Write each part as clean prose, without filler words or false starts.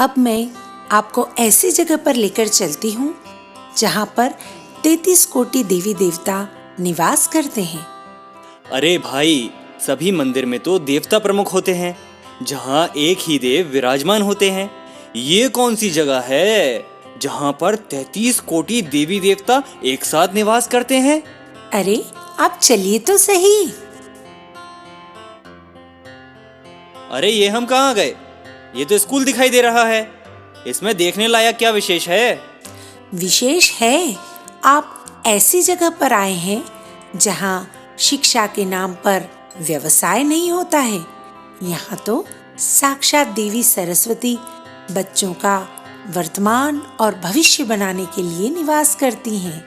अब मैं आपको ऐसी जगह पर लेकर चलती हूँ जहाँ पर 33 कोटि देवी देवता निवास करते हैं। अरे भाई, सभी मंदिर में तो देवता प्रमुख होते हैं, जहाँ एक ही देव विराजमान होते हैं। ये कौन सी जगह है जहाँ पर 33 कोटि देवी देवता एक साथ निवास करते हैं? अरे आप चलिए तो सही। अरे ये हम कहाँ गए? ये तो स्कूल दिखाई दे रहा है। इसमें देखने लायक क्या विशेष है? विशेष है, आप ऐसी जगह पर आए हैं जहाँ शिक्षा के नाम पर व्यवसाय नहीं होता है। यहाँ तो साक्षात देवी सरस्वती बच्चों का वर्तमान और भविष्य बनाने के लिए निवास करती हैं।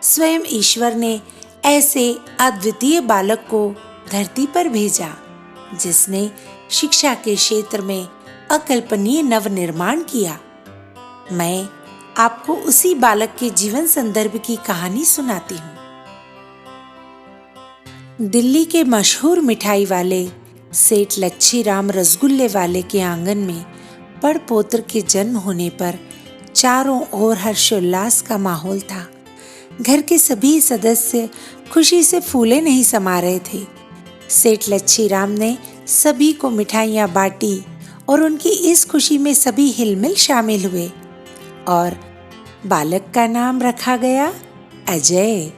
स्वयं ईश्वर ने ऐसे अद्वितीय बालक को धरती पर भेजा जिसने शिक्षा के क्षेत्र में अकल्पनीय नवनिर्माण किया। मैं आपको उसी बालक के जीवन संदर्भ की कहानी सुनाती हूँ। दिल्ली के मशहूर मिठाई वाले सेठ लच्छी राम रसगुल्ले वाले के आंगन में पड़पोत्र के जन्म होने पर चारों ओर हर्षोल्लास का माहौल था। घर के सभी सदस्य खुशी से फूले नहीं समा रहे थे। सेठ लच्छी राम ने सभी को मिठाइयाँ बांटी और उनकी इस खुशी में सभी हिलमिल शामिल हुए और बालक का नाम रखा गया अजय।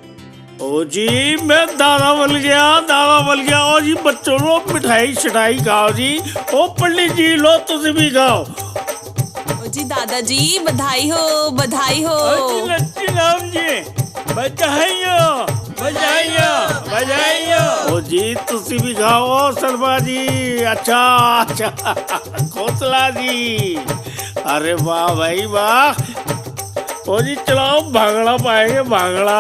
ओ जी, मैं दादा बन गया। ओ जी बच्चों लो मिठाई शिठाई खाओ जी। ओ पंडित जी लो तुझे भी खाओ। ओ जी दादाजी बधाई हो, बधाई हो। लच्छी राम जी बधाइयो। ओ जी तुसी भी खाओ शर्मा जी। अच्छा खोसला जी। अरे वाह भाई वाह। ओ जी चलाओ भांगड़ा पाएंगे, भांगड़ा।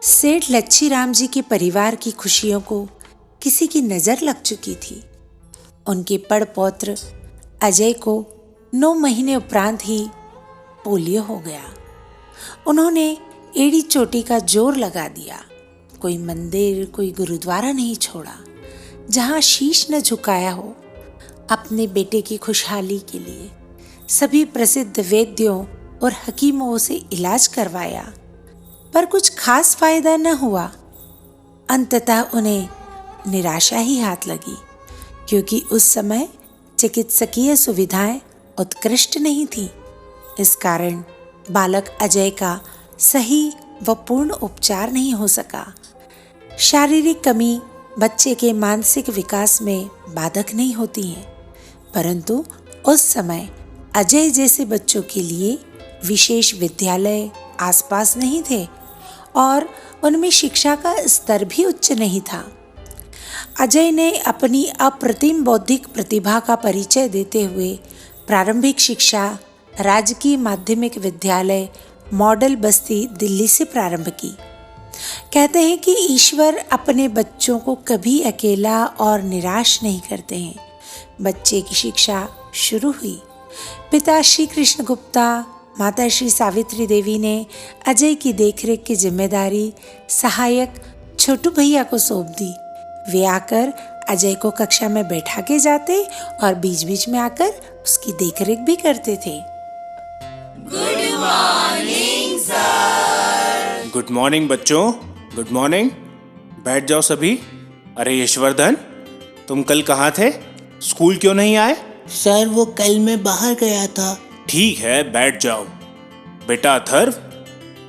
सेठ लच्छी राम जी के परिवार की खुशियों को किसी की नजर लग चुकी थी। उनके पड़पौत्र अजय को 9 महीने उपरांत ही पोलियो हो गया। उन्होंने एड़ी चोटी का जोर लगा दिया। कोई मंदिर, कोई गुरुद्वारा नहीं छोड़ा जहां शीश न झुकाया हो। अपने बेटे की खुशहाली के लिए सभी प्रसिद्ध वैद्यों और हकीमों से इलाज करवाया, पर कुछ खास फायदा न हुआ। अंततः उन्हें निराशा ही हाथ लगी, क्योंकि उस समय चिकित्सकीय सुविधाएं उत्कृष्ट नहीं थीं। इस कारण बालक अजय का सही व पूर्ण उपचार नहीं हो सका। शारीरिक कमी बच्चे के मानसिक विकास में बाधक नहीं होती है, परंतु उस समय अजय जैसे बच्चों के लिए विशेष विद्यालय आसपास नहीं थे और उनमें शिक्षा का स्तर भी उच्च नहीं था। अजय ने अपनी अप्रतिम बौद्धिक प्रतिभा का परिचय देते हुए प्रारंभिक शिक्षा राजकीय माध्यमिक विद्यालय मॉडल बस्ती दिल्ली से प्रारंभ की। कहते हैं कि ईश्वर अपने बच्चों को कभी अकेला और निराश नहीं करते हैं। बच्चे की शिक्षा शुरू हुई। पिता श्री कृष्ण गुप्ता, माता श्री सावित्री देवी ने अजय की देखरेख की जिम्मेदारी सहायक छोटू भैया को सौंप दी। वे आकर अजय को कक्षा में बैठा के जाते और बीच बीच में आकर उसकी देखरेख भी करते थे। Good morning sir. Good morning बच्चों, गुड मॉर्निंग। बैठ जाओ सभी। अरे यशवर्धन, तुम कल कहाँ थे? स्कूल क्यों नहीं आए? सर वो कल मैं बाहर गया था। ठीक है, बैठ जाओ। बेटा अथर्व,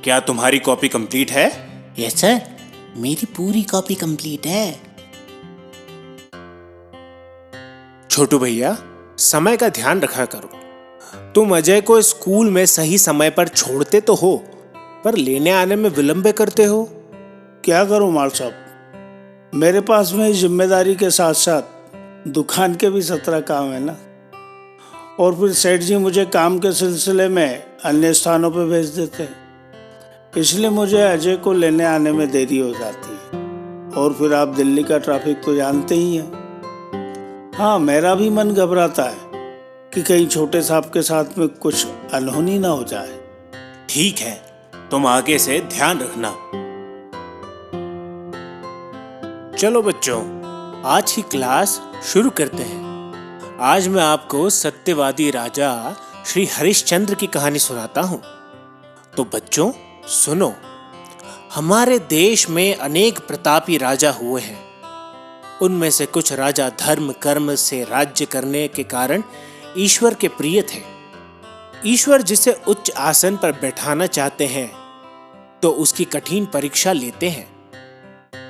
क्या तुम्हारी कॉपी कंप्लीट है? यस सर, मेरी पूरी कॉपी कंप्लीट है। छोटू भैया, समय का ध्यान रखा करो। तुम अजय को स्कूल में सही समय पर छोड़ते तो हो, पर लेने आने में विलंब करते हो। क्या करूं माल साहब, मेरे पास में जिम्मेदारी के साथ साथ दुकान के भी 17 काम है ना। और फिर सेठ जी मुझे काम के सिलसिले में अन्य स्थानों पे भेज देते हैं, इसलिए मुझे अजय को लेने आने में देरी हो जाती है। और फिर आप दिल्ली का ट्रैफिक तो जानते ही हैं। हाँ, मेरा भी मन घबराता है कि कहीं छोटे साहब के साथ में कुछ अनहोनी ना हो जाए। ठीक है, तुम आगे से ध्यान रखना। चलो बच्चों, आज की क्लास शुरू करते हैं। आज मैं आपको सत्यवादी राजा श्री हरिश्चंद्र की कहानी सुनाता हूं। तो बच्चों सुनो। हमारे देश में अनेक प्रतापी राजा हुए हैं। उनमें से कुछ राजा धर्म कर्म से राज्य करने के कारण ईश्वर के प्रिय थे। ईश्वर जिसे उच्च आसन पर बैठाना चाहते हैं तो उसकी कठिन परीक्षा लेते हैं।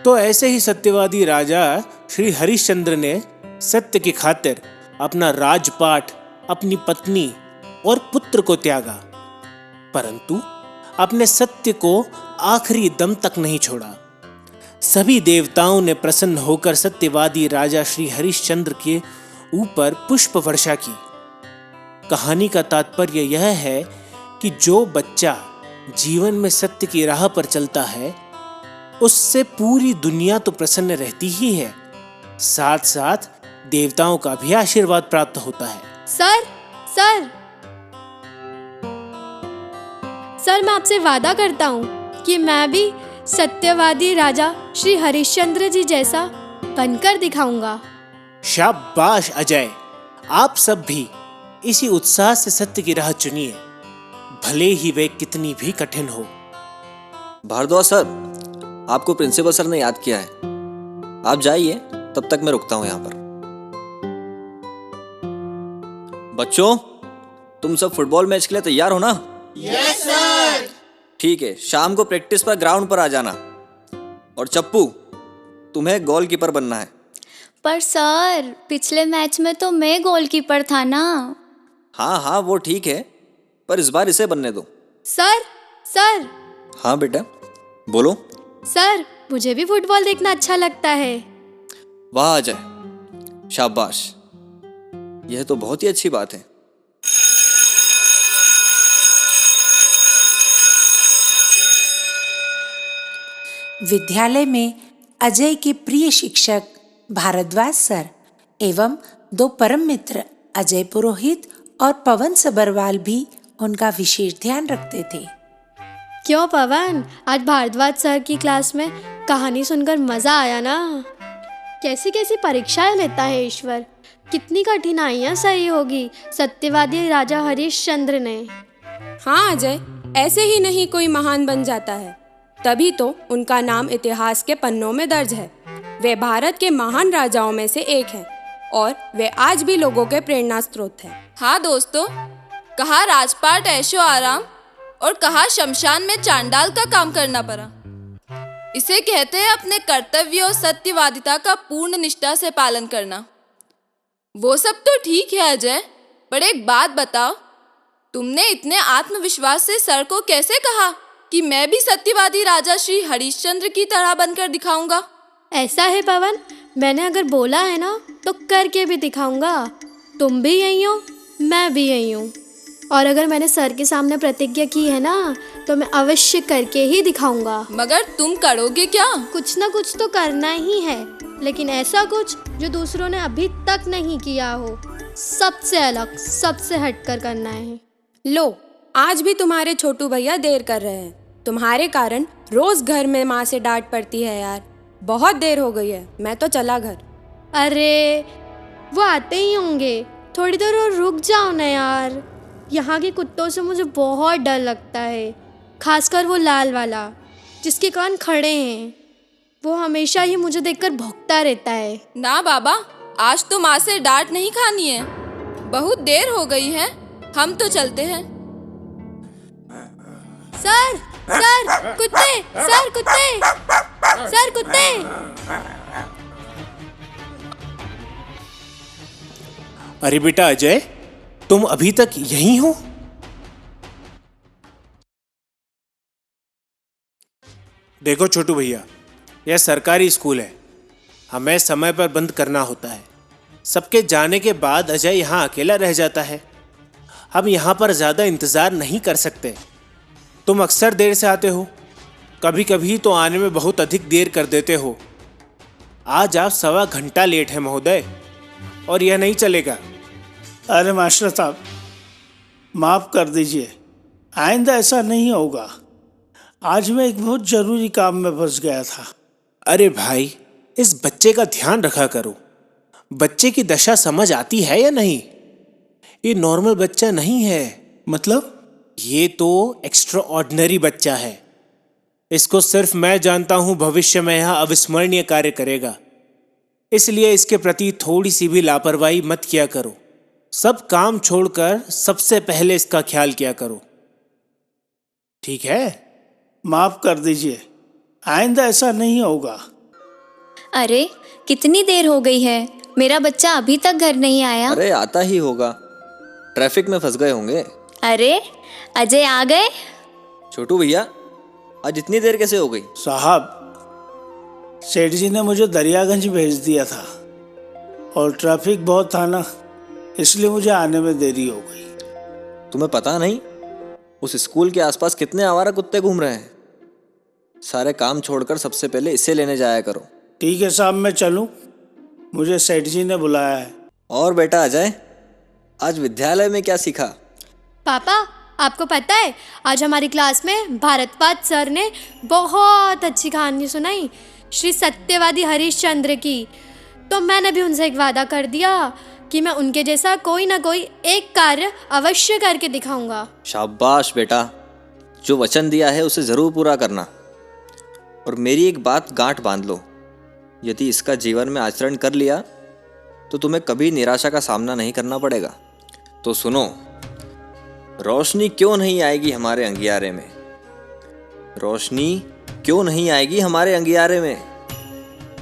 तो ऐसे ही सत्यवादी राजा श्री हरिश्चंद्र ने सत्य की खातिर अपना राजपाट, अपनी पत्नी और पुत्र को त्यागा, परंतु अपने सत्य को आखिरी दम तक नहीं छोड़ा। सभी देवताओं ने प्रसन्न होकर सत्यवादी राजा श्री हरिश्चंद्र के ऊपर पुष्प वर्षा की। कहानी का तात्पर्य यह है कि जो बच्चा जीवन में सत्य की राह पर चलता है उससे पूरी दुनिया तो प्रसन्न रहती ही है, साथ साथ देवताओं का भी आशीर्वाद प्राप्त होता है। सर सर सर मैं आपसे वादा करता हूँ कि मैं भी सत्यवादी राजा श्री हरिश्चंद्र जी जैसा बनकर दिखाऊंगा। शाबाश अजय, आप सब भी इसी उत्साह से सत्य की राह चुनिए, भले ही वे कितनी भी कठिन हो। भारद्वाज सर, आपको प्रिंसिपल सर ने याद किया है। आप जाइए, तब तक मैं रुकता हूं यहाँ पर। बच्चों, तुम सब फुटबॉल मैच के लिए तैयार हो ना? Yes sir. ठीक है, शाम को प्रैक्टिस पर ग्राउंड पर आ जाना। और चप्पू, तुम्हें गोलकीपर बनना है। पर सर, पिछले मैच में तो मैं गोलकीपर था ना। हाँ हाँ, वो ठीक है, पर इस बार इसे बनने दो। सर सर हाँ बेटा, बोलो। सर, मुझे भी फुटबॉल देखना अच्छा लगता है। वाह अजय, शाबाश, यह तो बहुत ही अच्छी बात है। विद्यालय में अजय के प्रिय शिक्षक भारद्वाज सर एवं 2 परम मित्र अजय पुरोहित और पवन सबरवाल भी उनका विशेष ध्यान रखते थे। क्यों पवन, आज भारद्वाज सर की क्लास में कहानी सुनकर मजा आया ना? कैसी कैसी परीक्षाएं लेता है ईश्वर, कितनी कठिनाइयां सही होगी सत्यवादी राजा हरिश्चंद्र ने। हाँ अजय, ऐसे ही नहीं कोई महान बन जाता है, तभी तो उनका नाम इतिहास के पन्नों में दर्ज है। वे भारत के महान राजाओं में से एक हैं और वे आज भी लोगों के प्रेरणा स्रोत हैं। हाँ दोस्तों, कहा राजपाट ऐशो आराम और कहा शमशान में चांडाल का काम करना पड़ा। इसे कहते हैं अपने कर्तव्य और सत्यवादिता का पूर्ण निष्ठा से पालन करना। वो सब तो ठीक है अजय, पर एक बात बताओ, तुमने इतने आत्मविश्वास से सर को कैसे कहा कि मैं भी सत्यवादी राजा श्री हरिश्चंद्र की तरह बनकर दिखाऊंगा? ऐसा है पवन, मैंने अगर बोला है ना तो करके भी दिखाऊंगा। तुम भी यही हो, मैं भी यही हूँ, और अगर मैंने सर के सामने प्रतिज्ञा की है ना तो मैं अवश्य करके ही दिखाऊंगा। मगर तुम करोगे क्या? कुछ ना कुछ तो करना ही है, लेकिन ऐसा कुछ जो दूसरों ने अभी तक नहीं किया हो। सबसे अलग, सबसे हटकर करना है। लो, आज भी तुम्हारे छोटू भैया देर कर रहे हैं। तुम्हारे कारण रोज घर में माँ से डांट पड़ती है यार। बहुत देर हो गई है, मैं तो चला घर। अरे वो आते ही होंगे, थोड़ी देर और रुक जाओ ना यार। यहाँ के कुत्तों से मुझे बहुत डर लगता है, खासकर वो लाल वाला जिसके कान खड़े हैं। वो हमेशा ही मुझे देखकर भौंकता रहता है। ना बाबा, आज तो माँ से डांट नहीं खानी है। बहुत देर हो गई है, हम तो चलते हैं। सर सर कुत्ते, सर कुत्ते, सर कुत्ते। अरे बेटा अजय, तुम अभी तक यहीं हो? देखो छोटू भैया, यह सरकारी स्कूल है, हमें समय पर बंद करना होता है। सबके जाने के बाद अजय यहाँ अकेला रह जाता है। हम यहाँ पर ज़्यादा इंतज़ार नहीं कर सकते। तुम अक्सर देर से आते हो, कभी कभी तो आने में बहुत अधिक देर कर देते हो। आज आप 1.25 घंटा लेट हैं महोदय, और यह नहीं चलेगा। अरे मास्टर साहब, माफ़ कर दीजिए, आइंदा ऐसा नहीं होगा। आज मैं एक बहुत ज़रूरी काम में फंस गया था। अरे भाई, इस बच्चे का ध्यान रखा करो। बच्चे की दशा समझ आती है या नहीं? ये नॉर्मल बच्चा नहीं है। मतलब? ये तो एक्स्ट्रा ऑर्डिनरी बच्चा है। इसको सिर्फ मैं जानता हूं भविष्य में यह अविस्मरणीय कार्य करेगा। इसलिए इसके प्रति थोड़ी सी भी लापरवाही मत किया करो। सब काम छोड़कर सबसे पहले इसका ख्याल किया करो, ठीक है? माफ़ कर दीजिए, आइंदा ऐसा नहीं होगा। अरे कितनी देर हो गई है, मेरा बच्चा अभी तक घर नहीं आया। अरे आता ही होगा, ट्रैफिक में फंस गए होंगे। अरे अजय आ गए? छोटू भैया, आज इतनी देर कैसे हो गई? साहब, सेठ जी ने मुझे दरियागंज भेज दिया था और ट्रैफिक बहुत था ना, इसलिए मुझे आने में देरी हो गई। तुम्हें पता नहीं उस स्कूल के आसपास कितने आवारा कुत्ते घूम रहे हैं? सारे काम छोड़कर सबसे पहले इसे लेने जाया करो। ठीक है साहब, मैं चलूं? मुझे सेठ जी ने बुलाया है। और बेटा अजय, आज विद्यालय में क्या सीखा? पापा, आपको पता है आज हमारी क्लास में भारतपाद सर ने बहुत अच्छी कहानी सुनाई, श्री सत्यवादी हरिश्चंद्र की। तो मैंने भी उनसे एक वादा कर दिया कि मैं उनके जैसा कोई ना कोई एक कार्य अवश्य करके दिखाऊंगा। शाबाश बेटा, जो वचन दिया है उसे जरूर पूरा करना। और मेरी एक बात गांठ बांध लो, यदि इसका जीवन में आचरण कर लिया तो तुम्हें कभी निराशा का सामना नहीं करना पड़ेगा। तो सुनो, रोशनी क्यों नहीं आएगी हमारे अंगियारे में? रोशनी क्यों नहीं आएगी हमारे अंगियारे में?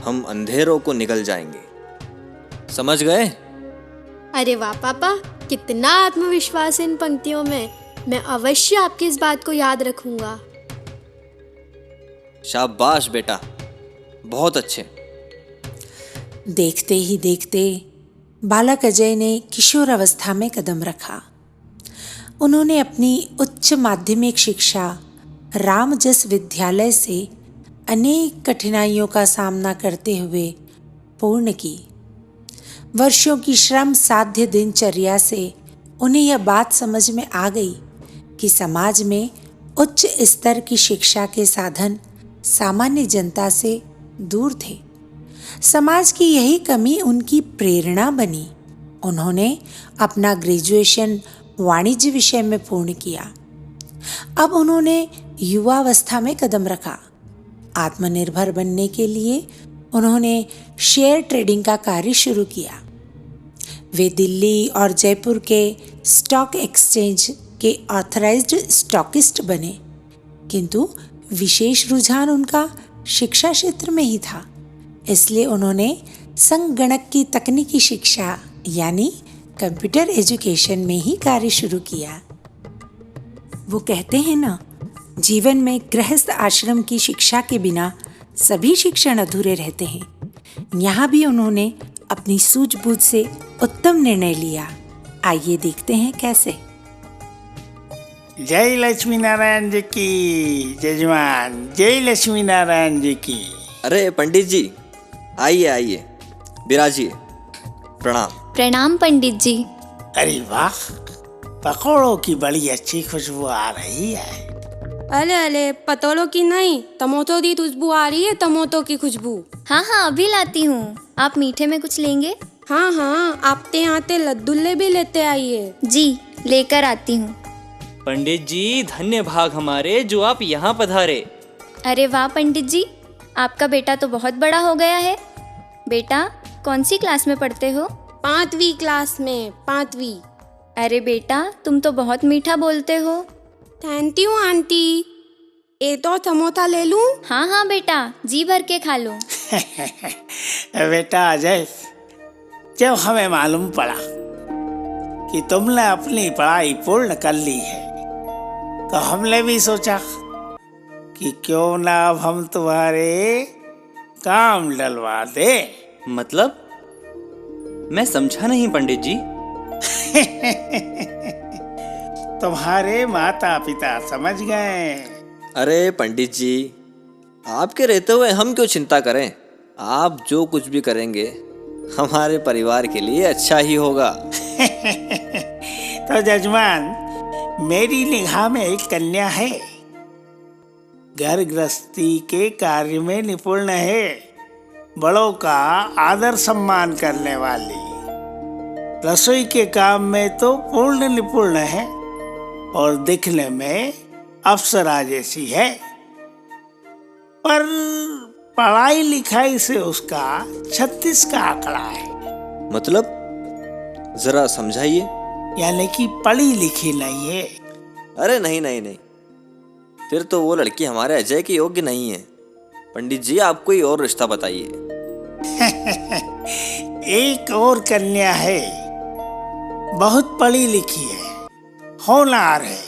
हम अंधेरों को निकल जाएंगे। समझ गए? अरे वाह पापा, कितना आत्मविश्वास इन पंक्तियों में। मैं अवश्य आपकी इस बात को याद रखूंगा। शाबाश बेटा, बहुत अच्छे। देखते ही देखते बालक अजय ने किशोर अवस्था में कदम रखा। उन्होंने अपनी उच्च माध्यमिक शिक्षा रामजस विद्यालय से अनेक कठिनाइयों का सामना करते हुए पूर्ण की। वर्षों की श्रम साध्य दिनचर्या से उन्हें यह बात समझ में आ गई कि समाज में उच्च स्तर की शिक्षा के साधन सामान्य जनता से दूर थे। समाज की यही कमी उनकी प्रेरणा बनी। उन्होंने अपना ग्रेजुएशन वाणिज्य विषय में पूर्ण किया। अब उन्होंने युवावस्था में कदम रखा। आत्मनिर्भर बनने के लिए उन्होंने शेयर ट्रेडिंग का कार्य शुरू किया। वे दिल्ली और जयपुर के स्टॉक एक्सचेंज के ऑथराइज्ड स्टॉकिस्ट बने, किंतु विशेष रुझान उनका शिक्षा क्षेत्र में ही था। इसलिए उन्होंने संगणक की तकनीकी शिक्षा यानी कंप्यूटर एजुकेशन में ही कार्य शुरू किया। वो कहते हैं ना, जीवन में गृहस्थ आश्रम की शिक्षा के बिना सभी शिक्षण अधूरे रहते हैं। यहाँ भी उन्होंने अपनी सूझबूझ से उत्तम निर्णय लिया। आइए देखते हैं कैसे। जय लक्ष्मी नारायण जी की, जजमान जय लक्ष्मी नारायण जी की। अरे पंडित जी, आइए आइए, विराजिए। प्रणाम। प्रणाम पंडित जी। अरे वाह, पकौड़ों की बड़ी अच्छी खुशबू आ रही है। अले अले, पतोलों की नहीं, टमाटो की खुशबू आ रही है। टमाटो की खुशबू। हाँ हाँ, अभी लाती हूँ। आप मीठे में कुछ लेंगे? हाँ हाँ, आते आते लड्डुल्ले भी लेते आइए। जी, लेकर आती हूँ। पंडित जी, धन्य भाग हमारे जो आप यहाँ पधारे। अरे वाह पंडित जी, आपका बेटा तो बहुत बड़ा हो गया है। बेटा, कौन सी क्लास में पढ़ते हो? 5वीं क्लास में, 5वीं। अरे बेटा, तुम तो बहुत मीठा बोलते हो। Thank you aunty. ए तो समोसा ले लूं? हाँ हाँ बेटा, जी भर के खा लो। बेटा अजय, जब हमें मालूम पड़ा कि तुमने अपनी पढ़ाई पूर्ण कर ली है, तो हमने भी सोचा कि क्यों ना अब हम तुम्हारे काम डलवा दे। मतलब मैं समझा नहीं पंडित जी। तुम्हारे माता पिता समझ गए। अरे पंडित जी, आपके रहते हुए हम क्यों चिंता करें? आप जो कुछ भी करेंगे हमारे परिवार के लिए अच्छा ही होगा। तो जजमान, मेरी निगाह में एक कन्या है, घर गृहस्थी के कार्य में निपुण है, बड़ों का आदर सम्मान करने वाली, रसोई के काम में तो पूर्ण निपुण है और दिखने में अप्सरा जैसी है, पर पढ़ाई लिखाई से उसका 36 का आंकड़ा है। मतलब जरा समझाइए। यानी कि पढ़ी लिखी नहीं है। अरे नहीं नहीं नहीं, फिर तो वो लड़की हमारे अजय के योग्य नहीं है। पंडित जी, आप कोई और रिश्ता बताइए। एक और कन्या है, बहुत पढ़ी लिखी है, होनहार है,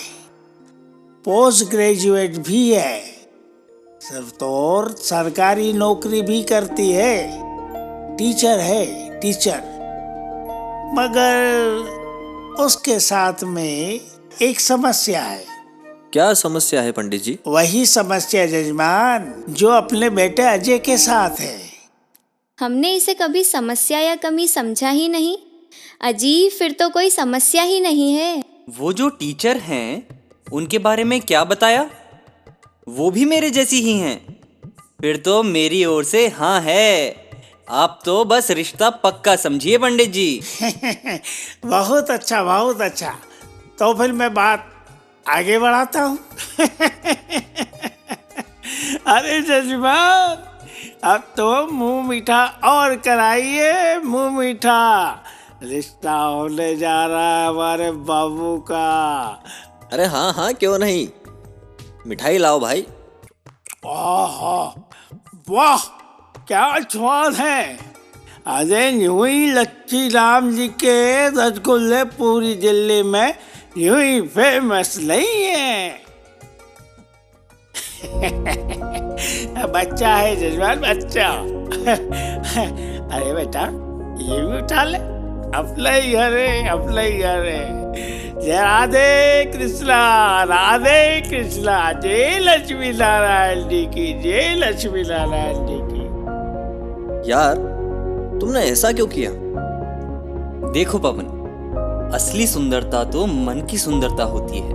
पोस्ट ग्रेजुएट भी है, सिर्फ तो और सरकारी नौकरी भी करती है, टीचर है, टीचर। मगर उसके साथ में एक समस्या है। क्या समस्या है पंडित जी? वही समस्या जजमान जो अपने बेटे अजय के साथ है। हमने इसे कभी समस्या या कमी समझा ही नहीं। अजी, फिर तो कोई समस्या ही नहीं है। वो जो टीचर हैं उनके बारे में क्या बताया? वो भी मेरे जैसी ही हैं। फिर तो मेरी ओर से हाँ है। आप तो बस रिश्ता पक्का समझिए पंडित जी। बहुत अच्छा, बहुत अच्छा। तो फिर मैं बात आगे बढ़ाता हूँ। अरे जजमान, अब तो मुंह मीठा और कराइए, मुंह मीठा। रिश्ता होने जा रहा है हमारे बाबू का। अरे हाँ हाँ, क्यों नहीं, मिठाई लाओ भाई। वाह, क्या स्वाद है। अरे यूं ही लच्छी राम जी के रसगुल्ले पूरी दिल्ली में यूं ही फेमस नहीं है। बच्चा है जजमान, बच्चा। अरे बेटा, ये भी उठा ले, अपना ही घर है, अपना ही घर है। जय राधे कृष्णा, राधे कृष्णा, जय लक्ष्मी नारायण जी की, जय लक्ष्मी नारायण जी की। यार, तुमने ऐसा क्यों किया? देखो पवन, असली सुंदरता तो मन की सुंदरता होती है।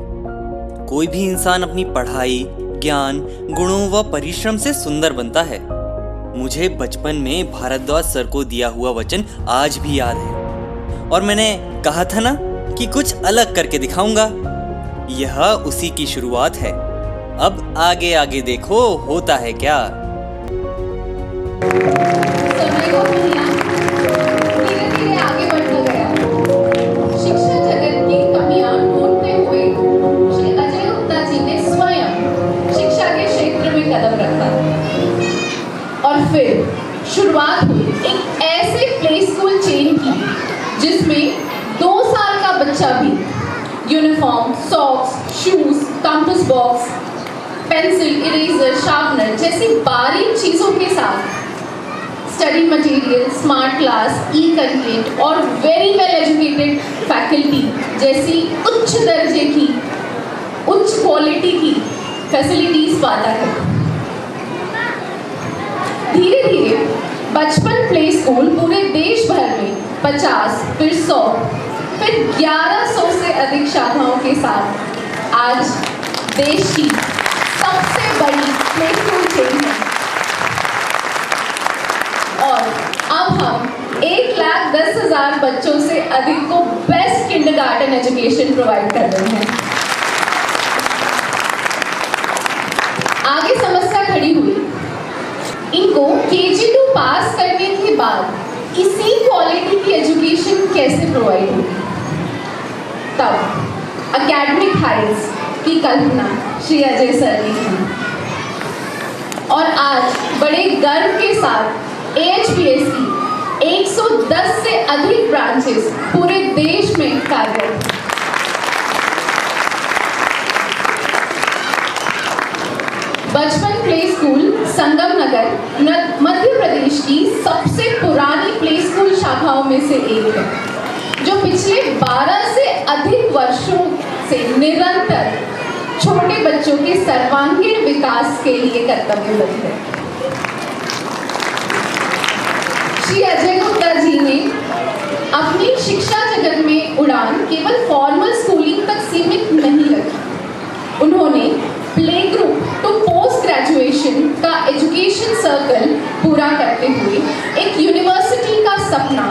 कोई भी इंसान अपनी पढ़ाई, ज्ञान, गुणों व परिश्रम से सुंदर बनता है। मुझे बचपन में भारद्वाज सर को दिया हुआ वचन आज भी याद है, और मैंने कहा था ना कि कुछ अलग करके दिखाऊंगा। यह उसी की शुरुआत है। अब आगे आगे देखो होता है क्या। समय को धीरे धीरे आगे बढ़ता गया। शिक्षा जगत की कमियां ढूंढते हुए श्री अजय गुप्ता जी ने स्वयं शिक्षा के क्षेत्र में कदम रखा और फिर शुरुआत हुई एक ऐसे प्ले स्कूल चेन की जिसमें 2 साल का बच्चा भी uniform, socks, shoes, compass box, pencil, eraser, sharpener जैसी बारीक चीजों के साथ स्टडी मटेरियल, स्मार्ट क्लास, ई कंटेंट और वेरी वेल एजुकेटेड फैकल्टी जैसी उच्च दर्जे की, उच्च क्वालिटी की फैसिलिटीज पाता है। धीरे धीरे बचपन प्ले स्कूल पूरे देश भर में 50, फिर 100, फिर 1100 से अधिक शाखाओं के साथ आज देश की सबसे बड़ी प्ले स्कूल चेन है। और अब हम 1,10,000 बच्चों से अधिक को बेस्ट किंडरगार्टन एजुकेशन प्रोवाइड कर रहे हैं। आगे समस्या खड़ी हुई, इनको KG2 पास करने के बाद इसी क्वालिटी की एजुकेशन कैसे प्रोवाइड होगी। तब एकेडमिक हाइट्स की कल्पना श्री अजय सर ने की और आज बड़े गर्व के साथ AHPS की 110 से अधिक ब्रांचेस पूरे देश में कार्यरत हैं। बचपन प्ले स्कूल संगम नगर मध्य प्रदेश की सबसे पुरानी प्ले स्कूल शाखाओं में से एक है, जो पिछले 12 से अधिक वर्षों से निरंतर छोटे बच्चों के सर्वांगीण विकास के लिए कर्तव्यबद्ध है। श्री अजय गुप्ता जी ने अपनी शिक्षा जगत में उड़ान केवल फॉर्मल स्कूलिंग तक सीमित नहीं रखी। उन्होंने play group to post graduation का एजुकेशन सर्कल पूरा करते हुए एक यूनिवर्सिटी का सपना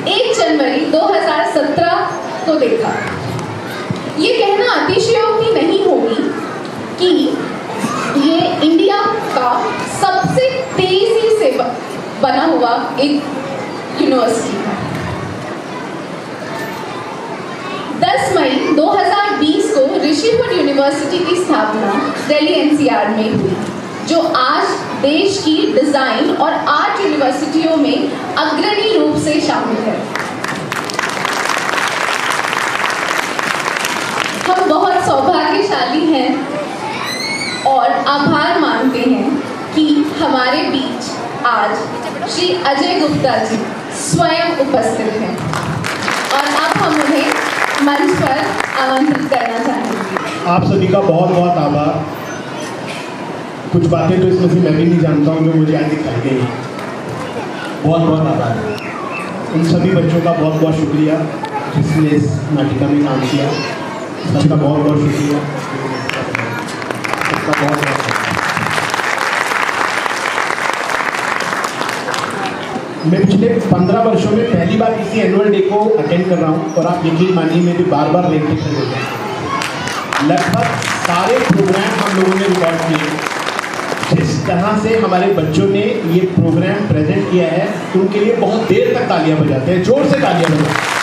1 जनवरी 2017 को देखा। ये कहना अतिशयोक्ति नहीं होगी कि ये इंडिया का सबसे तेजी से बना हुआ एक यूनिवर्सिटी है। 10 मई 2020 को ऋषिवुड यूनिवर्सिटी की स्थापना दिल्ली एनसीआर में हुई, जो आज देश की डिजाइन और आर्ट यूनिवर्सिटियों में अग्रणी रूप से शामिल है। हम बहुत सौभाग्यशाली हैं और आभार मानते हैं कि हमारे बीच आज श्री अजय गुप्ता जी स्वयं उपस्थित हैं और अब हम उन्हें मंच पर आमंत्रित करना चाहेंगे। आप सभी का बहुत बहुत आभार। कुछ बातें तो इसमें से मैं भी नहीं जानता हूँ जो मुझे आज दिखाई गई। बहुत बहुत आभार उन सभी बच्चों का, बहुत बहुत शुक्रिया जिसने इस नाटिका में काम किया। सबका बहुत बहुत शुक्रिया, सबका बहुत बहुत। मैं पिछले 15 वर्षों में पहली बार किसी एनुअल डे को अटेंड कर रहा हूँ और आप यकीन मानिए मैं भी बार बार रेपिटेशन हो गया। लगभग सारे प्रोग्राम हम लोगों ने रिकॉर्ड किए। जिस तरह से हमारे बच्चों ने ये प्रोग्राम प्रेजेंट किया है उनके लिए बहुत देर तक तालियां बजाते हैं, जोर से तालियां बजाते हैं।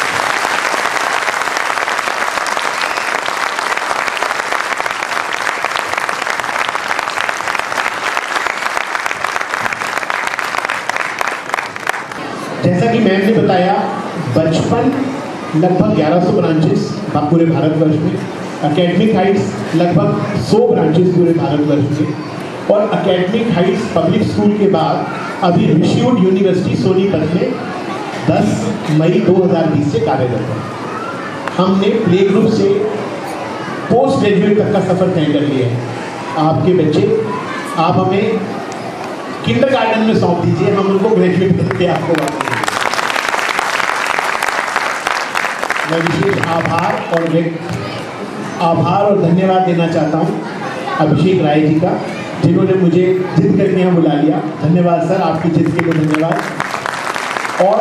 जैसा कि मैम ने बताया, बचपन लगभग 1100 ब्रांचेस पूरे भारतवर्ष में, एकेडमिक हाइट्स लगभग 100 ब्रांचेस पूरे भारतवर्ष में, और एकेडमिक हाइट्स पब्लिक स्कूल के बाद अभी ऋषिवुड यूनिवर्सिटी सोनीपत में 10 मई 2020 से कार्यरत है। हमने प्ले ग्रुप से पोस्ट ग्रेजुएट तक का सफ़र तय कर लिया है। आपके बच्चे आप हमें किंडरगार्टन में सौंप दीजिए, हम उनको ग्रेजुएट करके आपको बात। मैं विशेष आभार और धन्यवाद देना चाहता हूं अभिषेक राय जी का, जिन्होंने मुझे जिद करके यहाँ बुला लिया। धन्यवाद सर, आपकी जिद के लिए धन्यवाद। और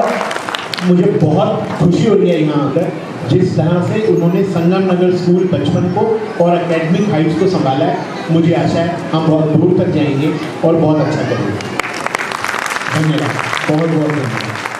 मुझे बहुत खुशी हो रही है यहाँ आकर, जिस तरह से उन्होंने संगम नगर स्कूल बचपन को और एकेडमिक हाइट्स को संभाला है। मुझे आशा है हम बहुत दूर तक जाएंगे और बहुत अच्छा करेंगे। धन्यवाद, बहुत बहुत धन्यवाद।